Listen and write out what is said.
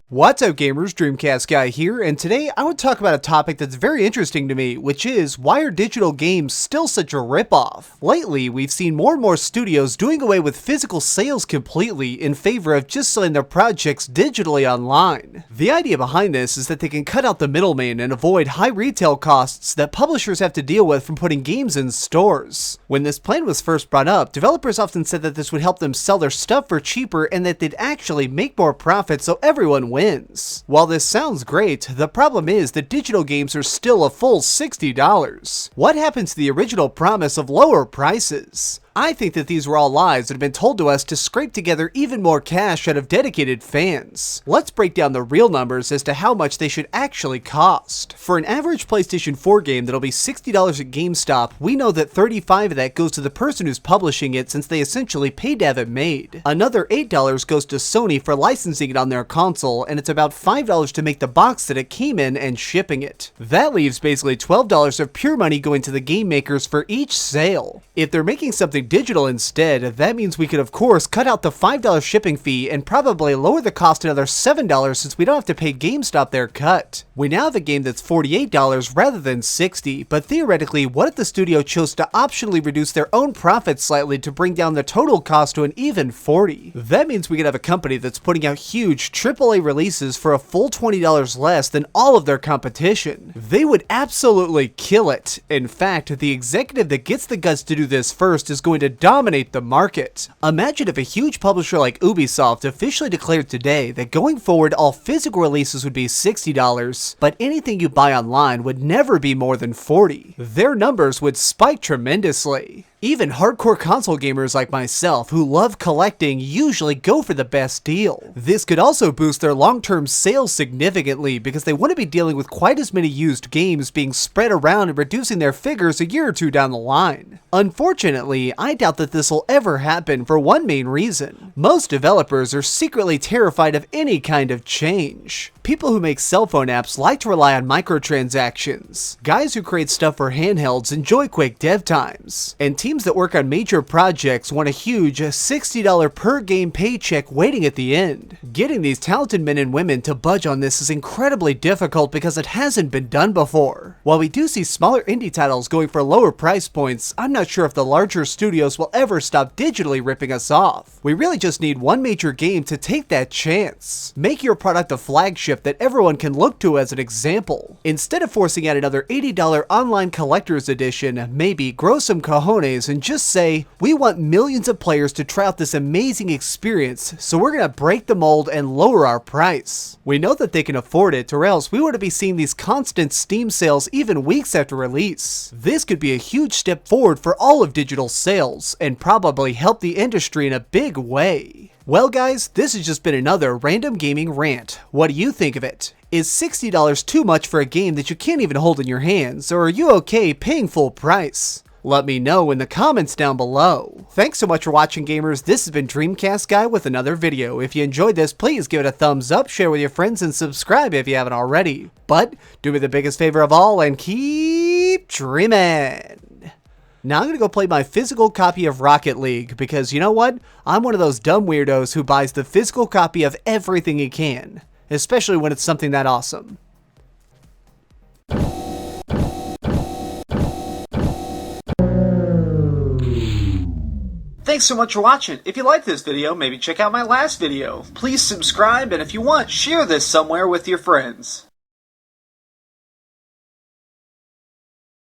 What's up gamers, DreamcastGuy here, and today I would talk about a topic that's very interesting to me, which is, why are digital games still such a ripoff? Lately, we've seen more and more studios doing away with physical sales completely in favor of just selling their projects digitally online. The idea behind this is that they can cut out the middleman and avoid high retail costs that publishers have to deal with from putting games in stores. When this plan was first brought up, developers often said that this would help them sell their stuff for cheaper and that they'd actually make more profit so everyone wins. While this sounds great, the problem is that digital games are still a full $60. What happened to the original promise of lower prices? I think that these were all lies that have been told to us to scrape together even more cash out of dedicated fans. Let's break down the real numbers as to how much they should actually cost. For an average PlayStation 4 game that'll be $60 at GameStop, we know that $35 of that goes to the person who's publishing it since they essentially paid to have it made. Another $8 goes to Sony for licensing it on their console, and it's about $5 to make the box that it came in and shipping it. That leaves basically $12 of pure money going to the game makers for each sale. If they're making something digital instead, that means we could of course cut out the $5 shipping fee and probably lower the cost another $7 since we don't have to pay GameStop their cut. We now have a game that's $48 rather than $60, but theoretically, what if the studio chose to optionally reduce their own profits slightly to bring down the total cost to an even $40? That means we could have a company that's putting out huge AAA releases for a full $20 less than all of their competition. They would absolutely kill it. In fact, the executive that gets the guts to do this first is going to dominate the market. Imagine if a huge publisher like Ubisoft officially declared today that going forward all physical releases would be $60, but anything you buy online would never be more than $40. Their numbers would spike tremendously. Even hardcore console gamers like myself who love collecting usually go for the best deal. This could also boost their long-term sales significantly because they wouldn't be dealing with quite as many used games being spread around and reducing their figures a year or two down the line. Unfortunately, I doubt that this will ever happen for one main reason. Most developers are secretly terrified of any kind of change. People who make cell phone apps like to rely on microtransactions. Guys who create stuff for handhelds enjoy quick dev times. And teams that work on major projects want a huge $60 per game paycheck waiting at the end. Getting these talented men and women to budge on this is incredibly difficult because it hasn't been done before. While we do see smaller indie titles going for lower price points, I'm not sure if the larger studios will ever stop digitally ripping us off. We really just need one major game to take that chance. Make your product a flagship that everyone can look to as an example. Instead of forcing out another $80 online collector's edition, maybe grow some cojones and just say, we want millions of players to try out this amazing experience, so we're gonna break the mold and lower our price. We know that they can afford it, or else we wouldn't be seeing these constant Steam sales even weeks after release. This could be a huge step forward for all of digital sales, and probably help the industry in a big way. Well guys, this has just been another random gaming rant. What do you think of it? Is $60 too much for a game that you can't even hold in your hands, or are you okay paying full price? Let me know in the comments down below. Thanks so much for watching gamers, this has been DreamcastGuy with another video. If you enjoyed this, please give it a thumbs up, share with your friends, and subscribe if you haven't already. But do me the biggest favor of all and keep dreaming. Now I'm gonna go play my physical copy of Rocket League because you know what? I'm one of those dumb weirdos who buys the physical copy of everything he can, especially when it's something that awesome. Thanks so much for watching. If you liked this video, maybe check out my last video. Please subscribe, and if you want, share this somewhere with your friends.